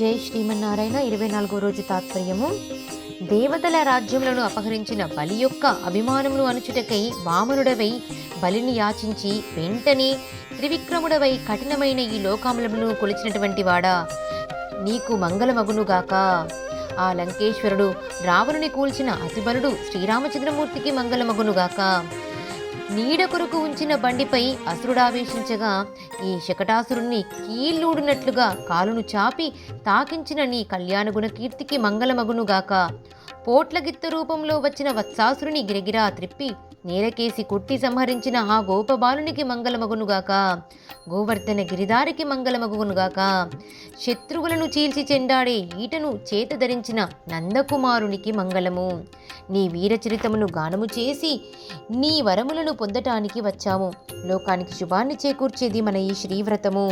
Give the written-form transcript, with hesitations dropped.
జై శ్రీమన్నారాయణ. 24వ రోజు తాత్పర్యము. దేవతల రాజ్యములను అపహరించిన బలి యొక్క అభిమానమును అణుచుటకై వామనుడవై బలిని యాచించి వెంటనే త్రివిక్రముడవై కఠినమైన ఈ లోకములను కొలిచినటువంటి వాడా, నీకు మంగళమగునుగాక. ఆ లంకేశ్వరుడు రావణుని కూల్చిన అతిబలుడు శ్రీరామచంద్రమూర్తికి మంగళమగునుగాక. నీడ కొరకు ఉంచిన బండిపై అసురుడావేశించగా ఈ శకటాసురుణ్ణి కీళ్ళూడినట్లుగా కాలును చాపి తాకించిన నీ కళ్యాణగుణ కీర్తికి మంగళమగునుగాక. పోట్లగిత్త రూపంలో వచ్చిన వత్సాసురుని గిరగిరా త్రిప్పి నేలకేసి కొట్టి సంహరించిన ఆ గోపబాలునికి మంగళమగునుగాక. గోవర్ధన గిరిదారికి మంగళమగునుగాక. శత్రువులను చీల్చి చెండాడే ఈటను చేత ధరించిన నందకుమారునికి మంగళము. నీ వీరచరితమును గానము చేసి నీ వరములను పొందటానికి వచ్చాము. లోకానికి శుభాన్ని చేకూర్చేది మన ఈ శ్రీవ్రతము.